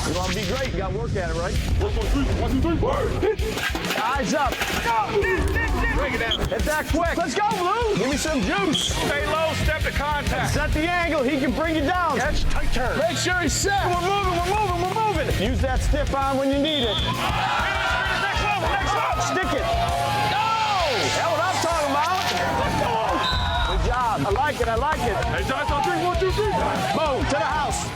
You want to be great, you got to work at it, right? 1, 2, 3. Word. Eyes up. Go. Break it down. Hit that quick. Let's go, Blue. Give me some juice. Stay low, step to contact. Set the angle. He can bring you down. Catch, tight turn. Make sure he's set. We're moving. Use that stiff arm when you need it. Next level. Stick it. That's what I'm talking about. Good job. I like it. Hey, Giants on 3, 1, 2, 3. Boom, to the house.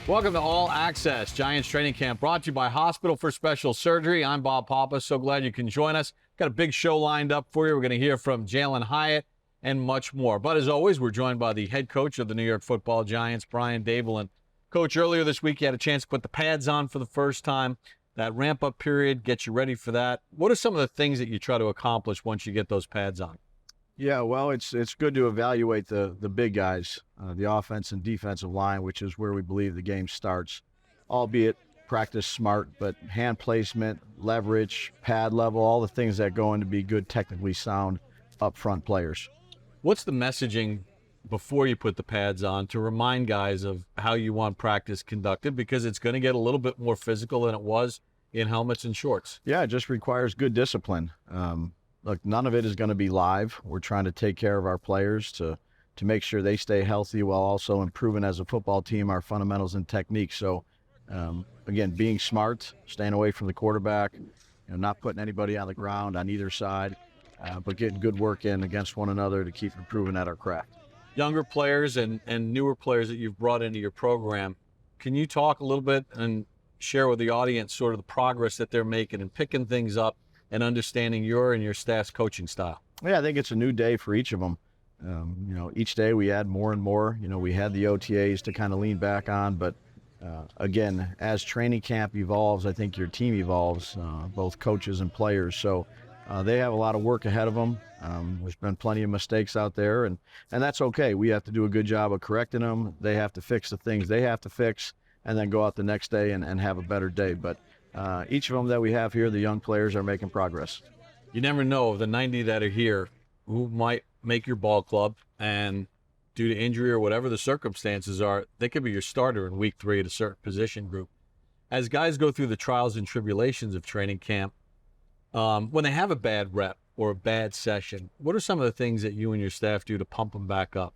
Welcome to All Access Giants Training Camp, brought to you by Hospital for Special Surgery. I'm Bob Papa. So glad you can join us. Got a big show lined up for you. We're going to hear from Jalen Hyatt and much more. But as always, we're joined by the head coach of the New York Football Giants, Brian Daboll. And Coach, earlier this week, you had a chance to put the pads on for the first time. That ramp-up period gets you ready for that. What are some of the things that you try to accomplish once you get those pads on? Yeah, well, it's good to evaluate the big guys, the offense and defensive line, which is where we believe the game starts, albeit practice smart, but hand placement, leverage, pad level, all the things that go into be good, technically sound up-front players. What's the messaging before you put the pads on to remind guys of how you want practice conducted? Because it's going to get a little bit more physical than it was in helmets and shorts. Yeah, it just requires good discipline. Look, none of it is going to be live. We're trying to take care of our players to make sure they stay healthy while also improving as a football team our fundamentals and techniques. So, again, being smart, staying away from the quarterback, not putting anybody on the ground on either side, but getting good work in against one another to keep improving at our craft. Younger players and newer players that you've brought into your program, can you talk a little bit and share with the audience sort of the progress that they're making and picking things up and understanding your and your staff's coaching style? Yeah, I think it's a new day for each of them. Each day we add more and more. We had the OTAs to kind of lean back on, but again, as training camp evolves, I think your team evolves, both coaches and players. So they have a lot of work ahead of them. There's been plenty of mistakes out there, and that's okay. We have to do a good job of correcting them. They have to fix the things they have to fix, and then go out the next day and have a better day. But each of them that we have here, the young players are making progress. You never know, the 90 that are here who might make your ball club, and due to injury or whatever the circumstances are, they could be your starter in week 3 at a certain position group. As guys go through the trials and tribulations of training camp, when they have a bad rep or a bad session, what are some of the things that you and your staff do to pump them back up?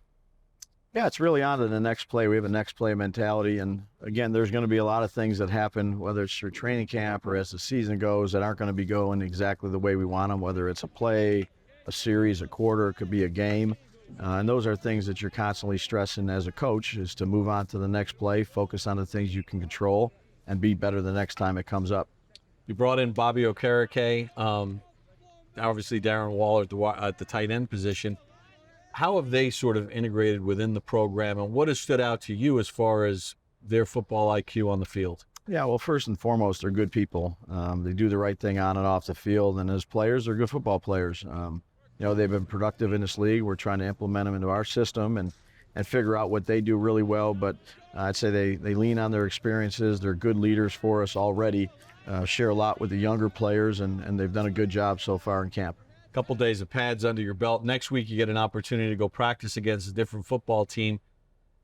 Yeah, it's really on to the next play. We have a next play mentality. And again, there's going to be a lot of things that happen, whether it's through training camp or as the season goes, that aren't going to be going exactly the way we want them, whether it's a play, a series, a quarter, it could be a game. And those are things that you're constantly stressing as a coach, is to move on to the next play, focus on the things you can control, and be better the next time it comes up. You brought in Bobby Okereke, obviously Darren Waller at the tight end position. How have they sort of integrated within the program, and what has stood out to you as far as their football IQ on the field? Yeah, well, first and foremost, they're good people. They do the right thing on and off the field, and as players, they're good football players. They've been productive in this league. We're trying to implement them into our system and figure out what they do really well, but I'd say they lean on their experiences. They're good leaders for us already, share a lot with the younger players, and they've done a good job so far in camp. Couple days of pads under your belt. Next week, you get an opportunity to go practice against a different football team.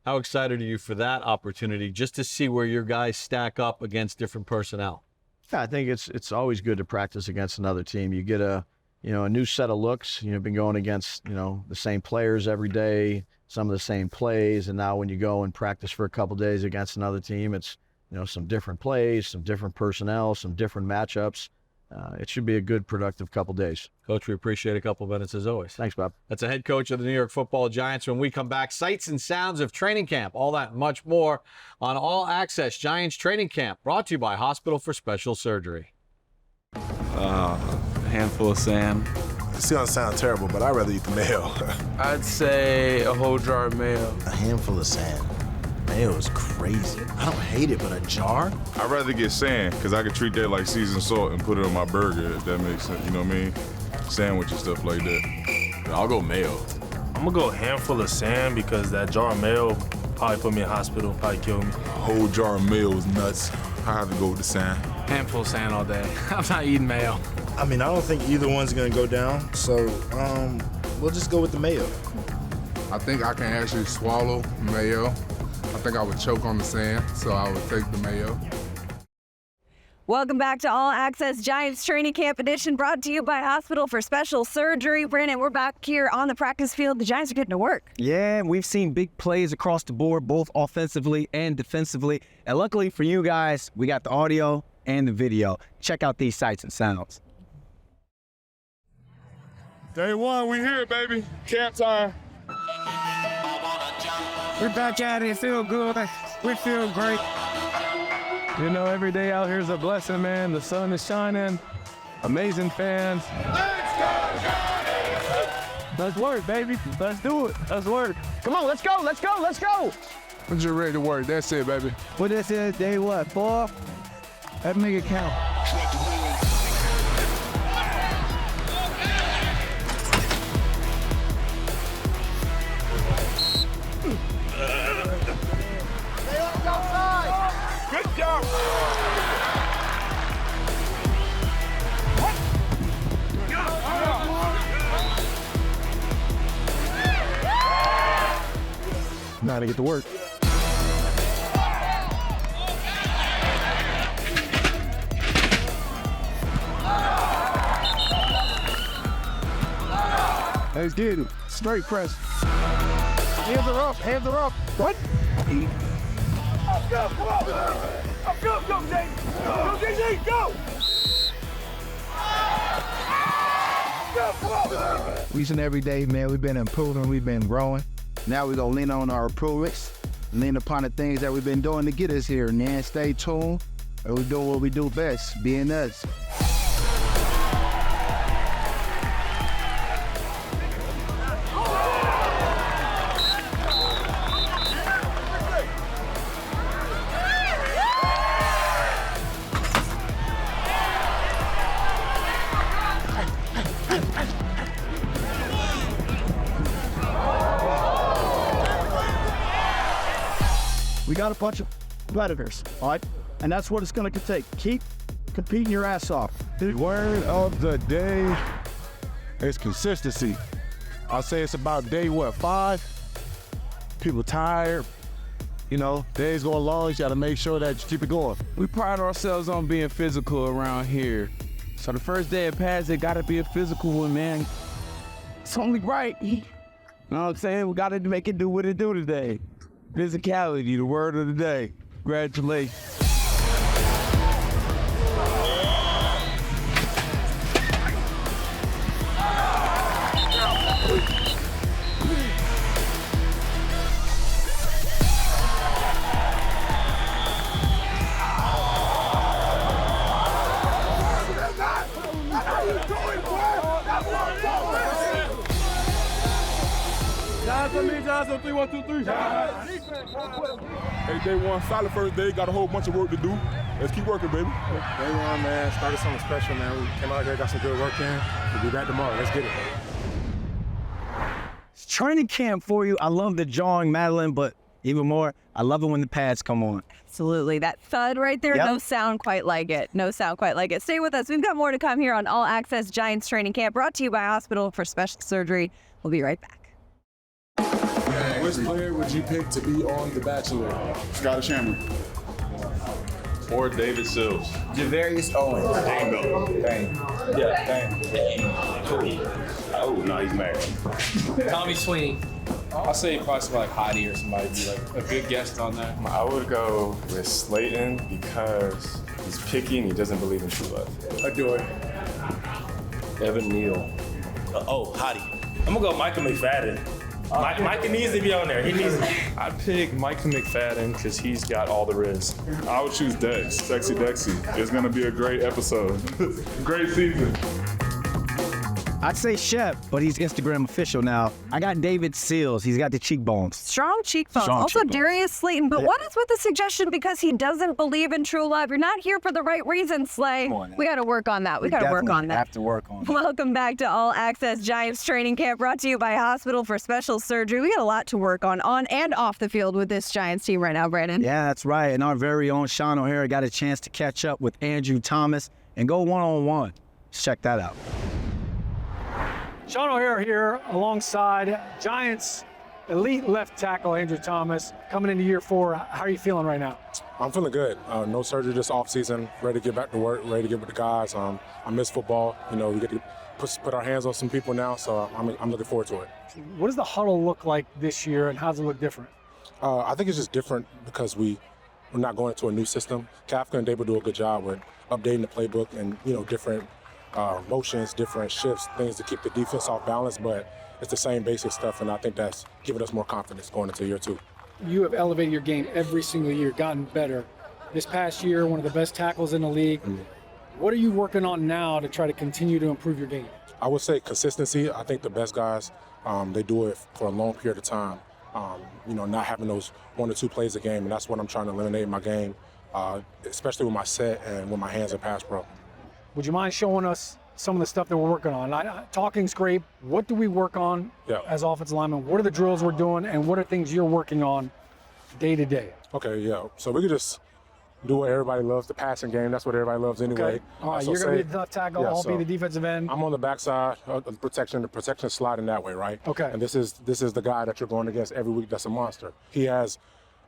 How excited are you for that opportunity, just to see where your guys stack up against different personnel? Yeah, I think it's always good to practice against another team. You get a new set of looks. Been going against the same players every day, some of the same plays, and now when you go and practice for a couple days against another team, it's some different plays, some different personnel, some different matchups. It should be a good, productive couple days. Coach, we appreciate a couple minutes as always. Thanks, Bob. That's the head coach of the New York Football Giants. When we come back, sights and sounds of training camp, all that and much more on All Access Giants Training Camp, brought to you by Hospital for Special Surgery. A handful of sand. It's gonna sound terrible, but I'd rather eat the mayo. I'd say a whole jar of mayo. A handful of sand. Mayo is crazy. I don't hate it, but a jar? I'd rather get sand, because I could treat that like seasoned salt and put it on my burger, if that makes sense. You know what I mean? Sandwich and stuff like that. I'll go mayo. I'm gonna go a handful of sand, because that jar of mayo probably put me in the hospital, probably kill me. A whole jar of mayo is nuts. I have to go with the sand. Handful of sand all day. I'm not eating mayo. I mean, I don't think either one's gonna go down, so we'll just go with the mayo. I think I can actually swallow mayo. I think I would choke on the sand, so I would take the mayo. Welcome back to All Access Giants Training Camp Edition, brought to you by Hospital for Special Surgery. Brandon, we're back here on the practice field. The Giants are getting to work. Yeah, we've seen big plays across the board, both offensively and defensively. And luckily for you guys, we got the audio and the video. Check out these sights and sounds. Day one, we here, baby. Camp time. We're back at it. Feel good. We feel great. You know, every day out here is a blessing, man. The sun is shining. Amazing fans. Let's go, Giants! Let's work, baby. Let's do it. Let's work. Come on, let's go, let's go, let's go! I'm just ready to work. That's it, baby. What this is, day what, 4? That make it count. Good job! Now to get to work. Let's get it. Straight press. Hands are up, hands are up. What? Let's go, come on! Let's go, go, Jay! Go, JJ, go! Go, come on! Each and every day, man, we've been improving, we've been growing. Now we're gonna lean on our improvements, lean upon the things that we've been doing to get us here, man. Stay tuned, and we do what we do best, being us. We got a bunch of competitors, all right? And that's what it's going to take. Keep competing your ass off. The word of the day is consistency. I'll say it's about day, 5? People tired. You know, days go long, you gotta make sure that you keep it going. We pride ourselves on being physical around here. So the first day of pads, it gotta be a physical one, man. It's only right. You know what I'm saying? We gotta make it do what it do today. Physicality, the word of the day. Congratulations. Johnson, 3, 1, 2, 3. Hey, day one, solid first day. Got a whole bunch of work to do. Let's keep working, baby. Day one, man. Started something special, man. We came out here, got some good work in. We'll be back tomorrow. Let's get it. It's training camp for you. I love the jawing, Madeline, but even more, I love it when the pads come on. Absolutely. That thud right there, Yep. No sound quite like it. No sound quite like it. Stay with us. We've got more to come here on All Access Giants Training Camp, brought to you by Hospital for Special Surgery. We'll be right back. Which player would you pick to be on The Bachelor? Scotty Shammer. Or David Sills? Javarius Owens. Dang. Yeah, dang. Oh, no, he's married. Tommy Sweeney. I'll say probably somebody like Hottie or somebody be like a good guest on that. I would go with Slayton because he's picky and he doesn't believe in true love. I do it. Evan Neal. Hottie. I'm gonna go Michael McFadden. Micah needs to be on there. He needs to. I'd pick Micah McFadden because he's got all the riz. I would choose Dex, Sexy Dexy. It's gonna be a great episode. Great season. I'd say Shep, but he's Instagram official now. I got David Seals. He's got the cheekbones. Strong cheekbones. Strong Also, cheekbones. Darius Slayton. But what is with the suggestion because he doesn't believe in true love? You're not here for the right reason, Slay. We got to work on that. We got to work on that. Have to work on that. Welcome back to All Access Giants Training Camp, brought to you by Hospital for Special Surgery. We got a lot to work on and off the field with this Giants team right now, Brandon. Yeah, that's right. And our very own Sean O'Hara got a chance to catch up with Andrew Thomas and go one-on-one. Let's check that out. Sean O'Hara here alongside Giants elite left tackle Andrew Thomas coming into year 4. How are you feeling right now? I'm feeling good. No surgery this offseason. Ready to get back to work. Ready to get with the guys. I miss football. You know, we get to put our hands on some people now, so I'm looking forward to it. What does the huddle look like this year, and how does it look different? I think it's just different because we're not going into a new system. Kafka and Daboll do a good job with updating the playbook and, you know, different motions, different shifts, things to keep the defense off balance, but it's the same basic stuff, and I think that's giving us more confidence going into year 2. You have elevated your game every single year, gotten better. This past year, one of the best tackles in the league. What are you working on now to try to continue to improve your game? I would say consistency. I think the best guys, they do it for a long period of time. You know, not having those 1 or 2 plays a game, and that's what I'm trying to eliminate in my game, especially with my set and with my hands in pass pro. Would you mind showing us some of the stuff that we're working on? Talking's great. What do we work on as offensive linemen? What are the drills we're doing, and what are things you're working on day to day? Okay, yeah. So we could just do what everybody loves, the passing game. That's what everybody loves anyway. Okay. All right, you're going to be the left tackle. I'll be the defensive end. I'm on the backside of the protection sliding that way, right? Okay. And this is the guy that you're going against every week that's a monster. He has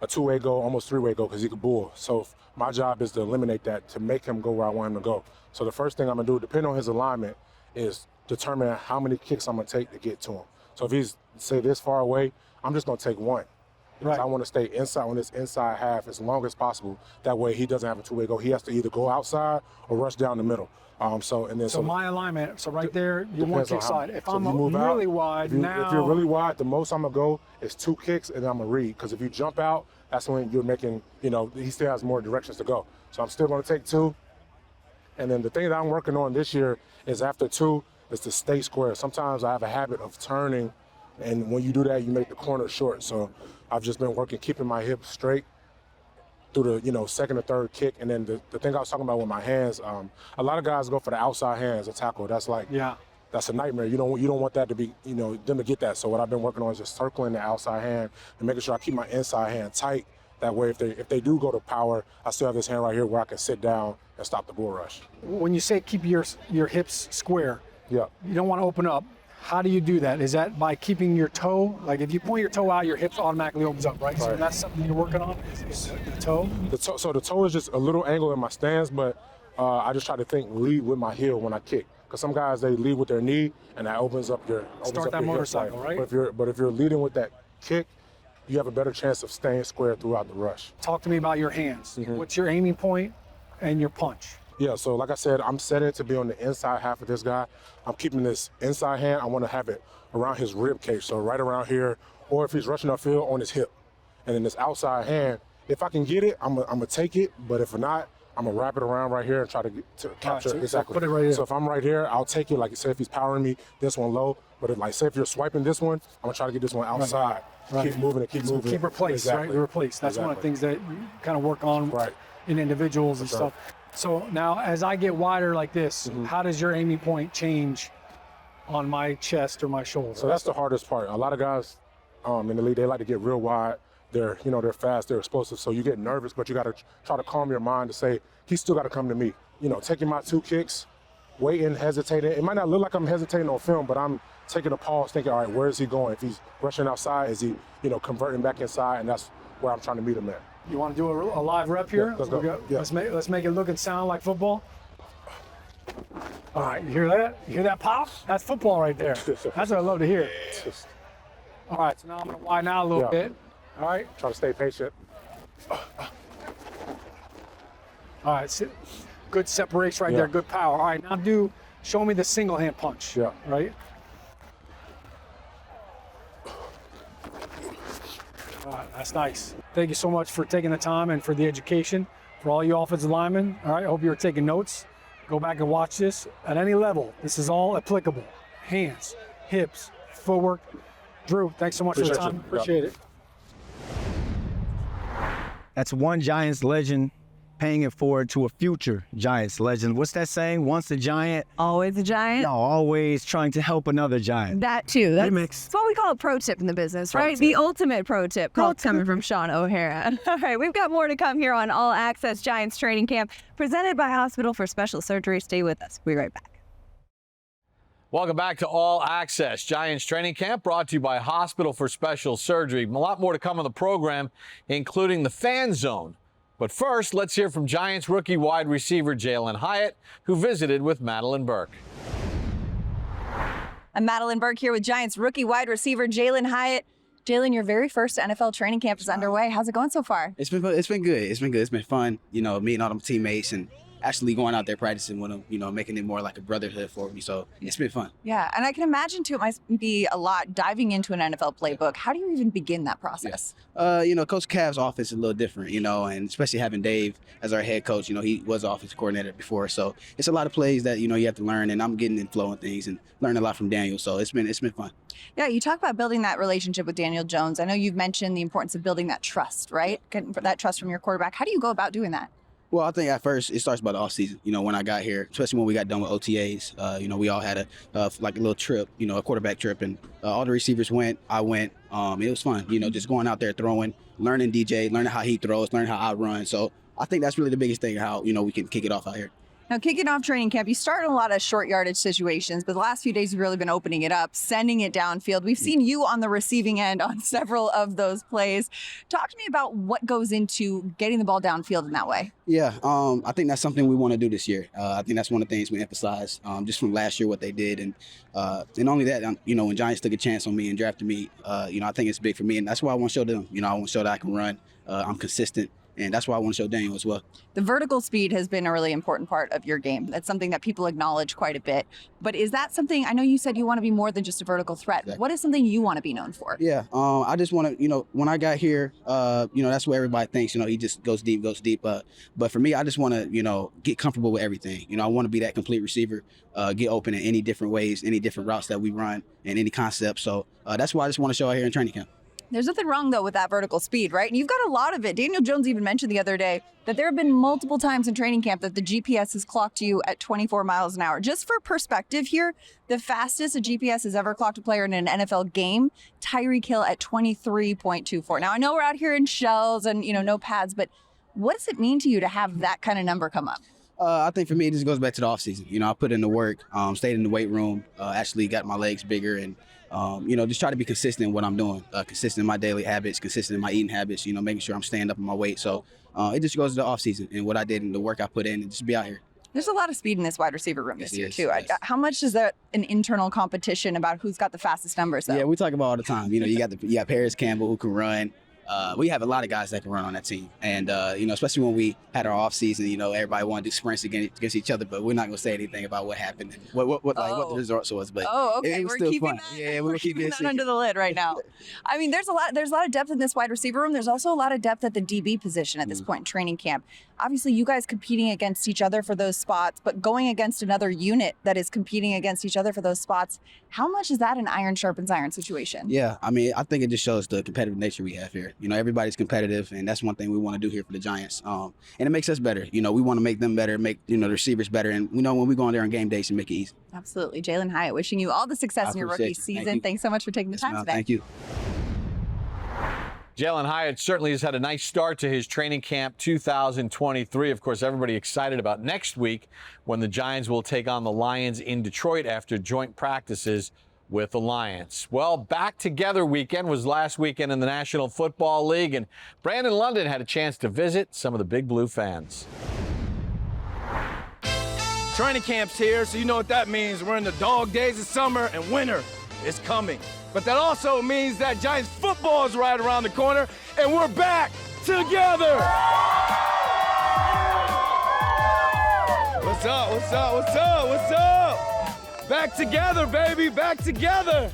a 2-way go, almost 3-way go because he can bull. So my job is to eliminate that, to make him go where I want him to go. So the first thing I'm going to do, depending on his alignment, is determine how many kicks I'm going to take to get to him. So if he's, say, this far away, I'm just going to take 1. Because I want to stay inside on this inside half as long as possible. That way he doesn't have a 2-way go. He has to either go outside or rush down the middle. So my alignment, so right there, you want kick side. If I'm move really out, wide if now. If you're really wide, the most I'm going to go is 2 kicks and then I'm going to read. Because if you jump out, that's when you're making, you know, he still has more directions to go. So I'm still going to take 2. And then the thing that I'm working on this year is after 2 is to stay square. Sometimes I have a habit of turning, and when you do that, you make the corner short. So I've just been working, keeping my hips straight through the, you know, second or third kick. And then the thing I was talking about with my hands, a lot of guys go for the outside hands, a tackle. That's like, that's a nightmare. You don't want that to be, you know, them to get that. So what I've been working on is just circling the outside hand and making sure I keep my inside hand tight. That way, if they do go to power, I still have this hand right here where I can sit down and stop the bull rush. When you say keep your hips square, you don't want to open up. How do you do that? Is that by keeping your toe? Like if you point your toe out, your hips automatically opens up, right? So that's something you're working on, is the toe? So the toe is just a little angle in my stance, but I just try to lead with my heel when I kick. Because some guys, they lead with their knee, and that opens up your motorcycle, right? But if you're leading with that kick, you have a better chance of staying square throughout the rush. Talk to me about your hands. What's your aiming point and your punch? Yeah, so like I said, I'm setting it to be on the inside half of this guy. I'm keeping this inside hand. I want to have it around his rib cage, so right around here, or if he's rushing upfield, on his hip. And then this outside hand, if I can get it, I'm gonna take it, but if not, I'm gonna wrap it around right here and try to capture it. Exactly. Put it right here. So if I'm right here, I'll take it. Like you said, if he's powering me, this one low. But if, like, say if you're swiping this one, I'm gonna try to get this one outside. Right. Keep moving it, keep moving. Keep replace, right? Replace. That's one of the things that you kind of work on in individuals and stuff. So now, as I get wider like this, how does your aiming point change on my chest or my shoulder? So that's the hardest part. A lot of guys in the league, they like to get real wide. They're fast, they're explosive. So you get nervous, but you got to try to calm your mind to say, he's still got to come to me. You know, taking my 2 kicks, waiting, hesitating. It might not look like I'm hesitating on film, but I'm taking a pause, thinking, all right, where is he going? If he's rushing outside, is he, converting back inside? And that's where I'm trying to meet him at. You want to do a live rep here? Yeah, let's go. Yeah. Let's make it look and sound like football. All right, you hear that? You hear that pop? That's football right there. That's what I love to hear. All right, so now I'm going to widen out a little bit. All right. Try to stay patient. All right, good separation right there, good power. All right, now show me the single hand punch. Yeah. Right? All right, that's nice. Thank you so much for taking the time and for the education. For all you offensive linemen, all right, I hope you're taking notes. Go back and watch this at any level. This is all applicable. Hands, hips, footwork. Drew, thanks so much for the time. Appreciate it. That's one Giants legend paying it forward to a future Giants legend. What's that saying? Once a Giant, always a Giant? No, always trying to help another Giant. That too. That's what we call a pro tip in the business, right? The ultimate pro tip. Coming from Sean O'Hara. All right, we've got more to come here on All Access Giants Training Camp, presented by Hospital for Special Surgery. Stay with us. We'll be right back. Welcome back to All Access Giants Training Camp, brought to you by Hospital for Special Surgery. A lot more to come on the program, including the Fan Zone. But first, let's hear from Giants rookie wide receiver Jalen Hyatt, who visited with Madeline Burke. I'm Madeline Burke here with Giants rookie wide receiver Jalen Hyatt. Jalen, your very first NFL training camp is underway. How's it going so far? It's been good. It's been fun, meeting all them teammates and actually going out there practicing with them, making it more like a brotherhood for me. So it's been fun. Yeah, and I can imagine, too, it might be a lot diving into an NFL playbook. How do you even begin that process? Coach Cav's offense is a little different, and especially having Dave as our head coach, he was offensive coordinator before. So it's a lot of plays that, you have to learn, and I'm getting in flow and things and learning a lot from Daniel. So it's been fun. Yeah, you talk about building that relationship with Daniel Jones. I know you've mentioned the importance of building that trust, right? Getting that trust from your quarterback. How do you go about doing that? Well, I think at first it starts by the offseason. When I got here, especially when we got done with OTAs, we all had a little trip, a quarterback trip, and all the receivers went. I went. It was fun, just going out there throwing, learning DJ, learning how he throws, learning how I run. So I think that's really the biggest thing, how, we can kick it off out here. Now, kicking off training camp, you start in a lot of short yardage situations, but the last few days you've really been opening it up, sending it downfield. We've seen you on the receiving end on several of those plays. Talk to me about what goes into getting the ball downfield in that way. Yeah, I think that's something we want to do this year. I think that's one of the things we emphasize just from last year, what they did. And only that, when Giants took a chance on me and drafted me, I think it's big for me. And that's why I want to show them. I want to show that I can run. I'm consistent. And that's why I want to show Daniel as well. The vertical speed has been a really important part of your game. That's something that people acknowledge quite a bit. But is that something, I know you said you want to be more than just a vertical threat. Exactly. What is something you want to be known for? Yeah, I just want to, when I got here, that's where everybody thinks, he just goes deep. But for me, I just want to, get comfortable with everything. I want to be that complete receiver, get open in any different ways, any different routes that we run, and any concept. So that's why I just want to show out here in training camp. There's nothing wrong, though, with that vertical speed, right? And you've got a lot of it. Daniel Jones even mentioned the other day that there have been multiple times in training camp that the GPS has clocked you at 24 miles an hour. Just for perspective here, the fastest a GPS has ever clocked a player in an NFL game, Tyreek Hill at 23.24. Now, I know we're out here in shells and, no pads, but what does it mean to you to have that kind of number come up? I think for me, it just goes back to the offseason. I put in the work, stayed in the weight room, actually got my legs bigger, and just try to be consistent in what I'm doing, consistent in my daily habits, consistent in my eating habits, making sure I'm staying up in my weight. So it just goes to the offseason and what I did and the work I put in and just be out here. There's a lot of speed in this wide receiver room this year, too. Yes. How much is that an internal competition about who's got the fastest numbers, though? Yeah, we talk about all the time. You got Paris Campbell who can run. We have a lot of guys that can run on that team. And, especially when we had our off season, everybody wanted to do sprints against each other, but we're not going to say anything about what happened and what the results was. But okay. It was we're still keeping fun. That, yeah, we're keeping that under the lid right now. I mean, there's a lot of depth in this wide receiver room. There's also a lot of depth at the DB position at this point in training camp. Obviously, you guys competing against each other for those spots, but going against another unit that is competing against each other for those spots, how much is that an iron sharpens iron situation? Yeah, I mean, I think it just shows the competitive nature we have here. Everybody's competitive, and that's one thing we want to do here for the Giants. And it makes us better. We want to make them better, make the receivers better, and when we go on there on game days and make it easy. Absolutely. Jalen Hyatt, wishing you all the success in your rookie season. Thanks so much for taking the time today. Thank you. Jalen Hyatt certainly has had a nice start to his training camp 2023. Of course, everybody excited about next week when the Giants will take on the Lions in Detroit after joint practices with the Lions. Well, back together weekend was last weekend in the National Football League, and Brandon London had a chance to visit some of the Big Blue fans. Training camp's here, so you know what that means. We're in the dog days of summer, and winter is coming. But that also means that Giants football is right around the corner, and we're back together. What's up, what's up, what's up, what's up? Back together, baby, back together.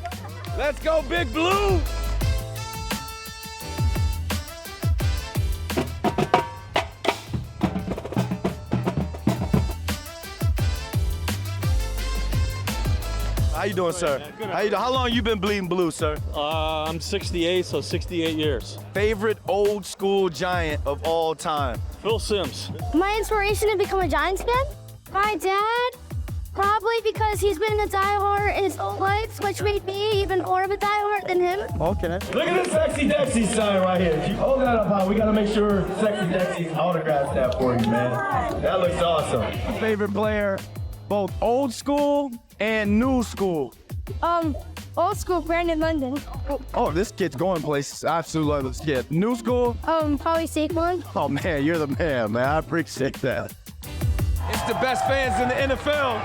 Let's go, Big Blue. How you doing, sir? How you doing? How long you been bleeding blue, sir? I'm 68, so 68 years. Favorite old school Giant of all time? Phil Simms. My inspiration to become a Giants fan? My dad, probably because he's been a diehard his whole life, which made me even more of a diehard than him. Okay. Look at this Sexy Dexy sign right here. If you hold that up high, we gotta make sure Sexy Dexy autographs that for you, man. That looks awesome. Favorite player, both old school and new school? Old school, Brandon London. Oh, this kid's going places. I absolutely love this kid. New school? Probably Saquon. Oh man, you're the man, man. I appreciate that. It's the best fans in the NFL.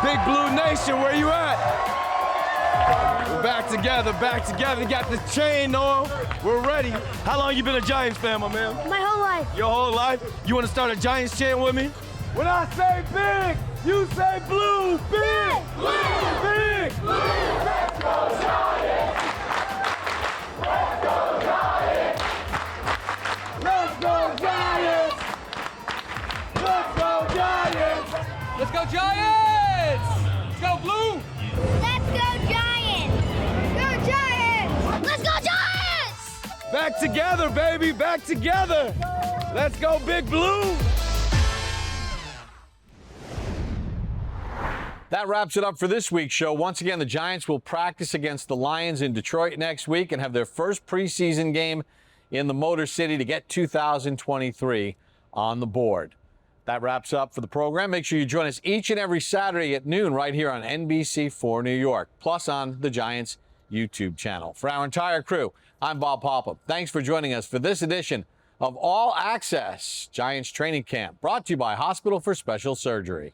Big Blue Nation, where you at? We're back together, back together. Got the chain on. We're ready. How long you been a Giants fan, my man? My whole life. Your whole life? You want to start a Giants chant with me? When I say big, you say blue. Big, blue, big, blue. Let's go Giants! Let's go Giants! Let's go Giants! Let's go Giants! Let's go Giants! Let's go Blue! Let's go Giants! Go Giants! Let's go Giants! Back together, baby, back together. Let's go Big Blue. That wraps it up for this week's show. Once again, the Giants will practice against the Lions in Detroit next week and have their first preseason game in the Motor City to get 2023 on the board. That wraps up for the program. Make sure you join us each and every Saturday at noon right here on NBC4 New York, plus on the Giants YouTube channel. For our entire crew, I'm Bob Papa. Thanks for joining us for this edition of All Access Giants Training Camp, brought to you by Hospital for Special Surgery.